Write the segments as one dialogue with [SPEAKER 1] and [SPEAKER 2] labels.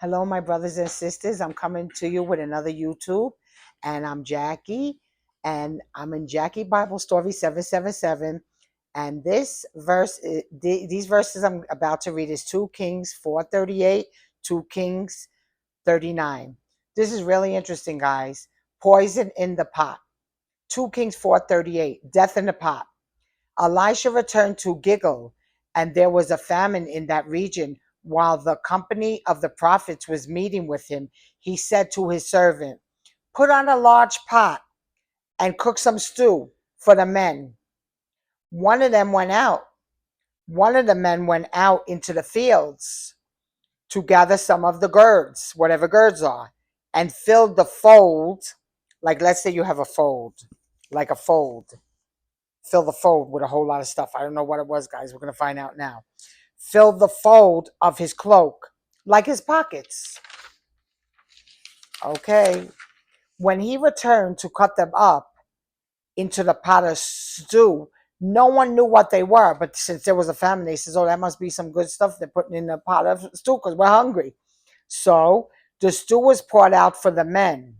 [SPEAKER 1] Hello, my brothers and sisters. I'm coming to you with another YouTube, and I'm Jackie, and I'm in Jackie Bible Story 777. And this verse, these verses I'm about to read is 2 Kings 4:38, 2 Kings 39. This is really interesting, guys. Poison in the pot. 2 Kings 4:38, death in the pot. Elisha returned to Gilgal, and there was a famine in that region. While the company of the prophets was meeting with him, he said to his servant, "Put on a large pot and cook some stew for the men." One of them went out. One of the men went out into the fields to gather some of the gourds, whatever gourds are, and filled the fold. Like, let's say you have a fold, like a fold. Fill the fold with a whole lot of stuff. I don't know what it was, guys. We're going to find out now. Fill the fold of his cloak, like his pockets. Okay. When he returned to cut them up into the pot of stew, no one knew what they were. But since there was a famine, they says, "Oh, that must be some good stuff they're putting in the pot of stew because we're hungry." So the stew was poured out for the men.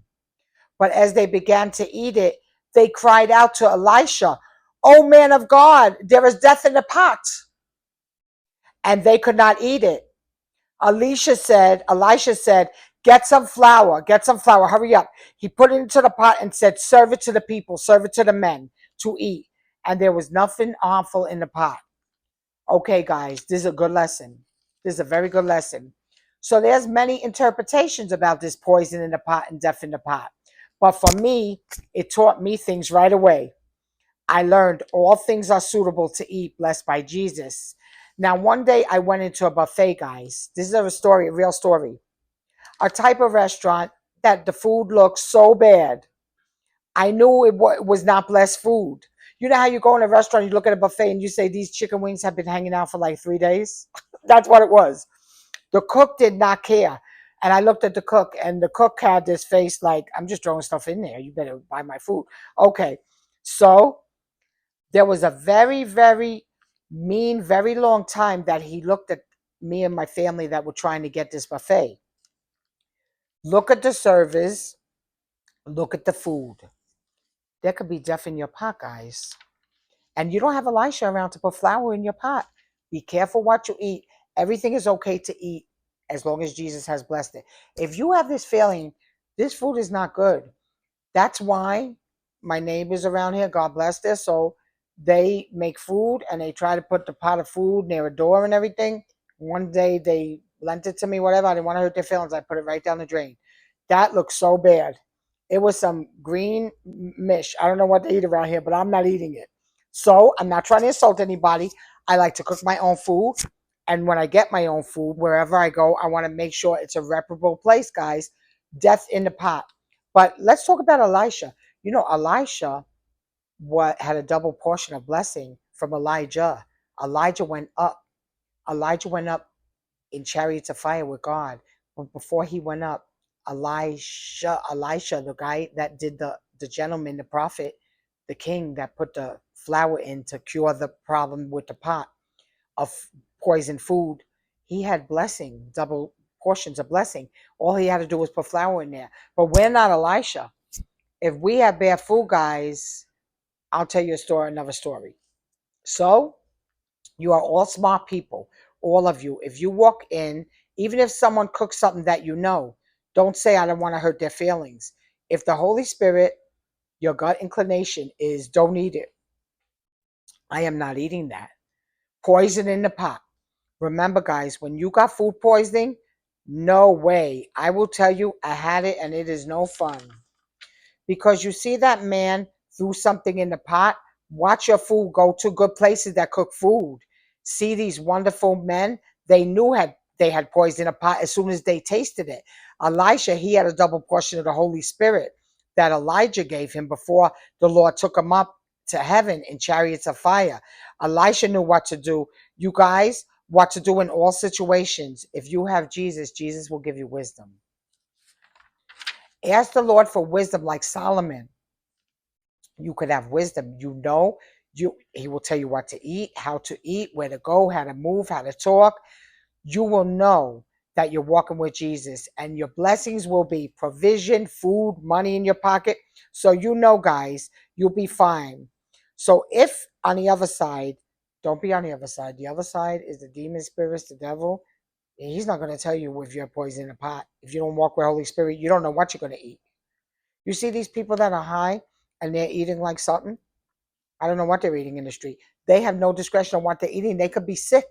[SPEAKER 1] But as they began to eat it, they cried out to Elisha, "O man of God, there is death in the pot." And they could not eat it. Elisha said, get some flour, hurry up. He put it into the pot and said, serve it to the people, serve it to the men to eat. And there was nothing harmful in the pot. Okay, guys, this is a good lesson. This is a very good lesson. So there's many interpretations about this poison in the pot and death in the pot. But for me, it taught me things right away. I learned all things are suitable to eat, blessed by Jesus. Now, one day I went into a buffet, guys. This is a story, a real story. A type of restaurant that the food looked so bad. I knew it was not blessed food. You know how you go in a restaurant, you look at a buffet and you say, these chicken wings have been hanging out for like 3 days? That's what it was. The cook did not care. And I looked at the cook, and the cook had this face like, I'm just throwing stuff in there. You better buy my food. Okay. So there was a very, very mean, very long time that he looked at me and my family that were trying to get this buffet. Look at the service. Look at the food. There could be death in your pot, guys. And you don't have Elisha around to put flour in your pot. Be careful what you eat. Everything is okay to eat as long as Jesus has blessed it. If you have this feeling, this food is not good. That's why my neighbors around here, God bless their soul, they make food and they try to put the pot of food near a door and everything. One day they lent it to me, whatever. I didn't want to hurt their feelings. I put it right down the drain. That looks so bad. It was some green mish. I don't know what they eat around here, but I'm not eating it. So I'm not trying to insult anybody. I like to cook my own food. And when I get my own food, wherever I go, I want to make sure it's a reputable place, guys. Death in the pot. But let's talk about Elisha. You know, Elisha had a double portion of blessing from Elijah. Elijah went up. Elijah went up in chariots of fire with God. But before he went up, Elisha, the guy that did the gentleman, the prophet, the king that put the flour in to cure the problem with the pot of poison food, he had blessing, double portions of blessing. All he had to do was put flour in there. But we're not Elisha. If we have bad food, guys, I'll tell you a story, another story. So you are all smart people, all of you. If you walk in, even if someone cooks something that you know, don't say, I don't want to hurt their feelings. If the Holy Spirit, your gut inclination is don't eat it, I am not eating that. Poison in the pot. Remember, guys, when you got food poisoning, no way. I will tell you, I had it and it is no fun. Because you see that man threw something in the pot. Watch your food. Go to good places that cook food. See these wonderful men. They knew they had poison in a pot as soon as they tasted it. Elisha, he had a double portion of the Holy Spirit that Elijah gave him before the Lord took him up to heaven in chariots of fire. Elisha knew what to do. You guys, what to do in all situations. If you have Jesus, Jesus will give you wisdom. Ask the Lord for wisdom like Solomon. You could have wisdom. He will tell you what to eat, how to eat, where to go, how to move, how to talk. You will know that you're walking with Jesus, and your blessings will be provision, food, money in your pocket. So you know, guys, you'll be fine. So if on the other side, don't be on the other side. The other side is the demon spirits, the devil. And he's not going to tell you if you're poison in a pot. If you don't walk with Holy Spirit, you don't know what you're going to eat. You see these people that are high and they're eating like something. I don't know what they're eating in the street. They have no discretion on what they're eating. They could be sick.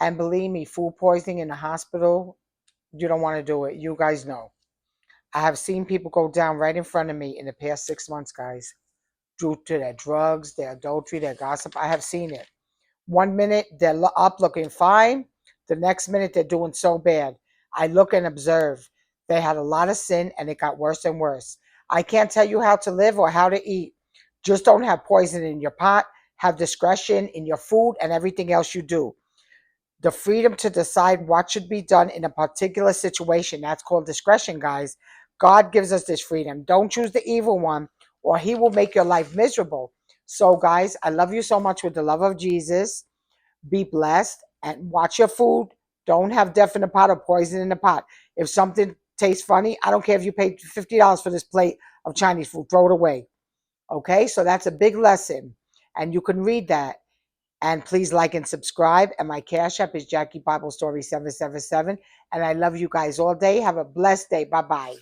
[SPEAKER 1] And believe me, food poisoning in the hospital, you don't want to do it. You guys know. I have seen people go down right in front of me in the past 6 months, guys, due to their drugs, their adultery, their gossip. I have seen it. 1 minute they're up looking fine. The next minute they're doing so bad. I look and observe. They had a lot of sin and it got worse and worse. I can't tell you how to live or how to eat. Just don't have poison in your pot. Have discretion in your food and everything else you do. The freedom to decide what should be done in a particular situation. That's called discretion, guys. God gives us this freedom. Don't choose the evil one or he will make your life miserable. So, guys, I love you so much with the love of Jesus. Be blessed and watch your food. Don't have death in the pot or poison in the pot. If something tastes funny, I don't care if you paid $50 for this plate of Chinese food. Throw it away. Okay, so that's a big lesson. And you can read that. And please like and subscribe. And my Cash App is Jackie Bible Story 777. And I love you guys all day. Have a blessed day. Bye-bye.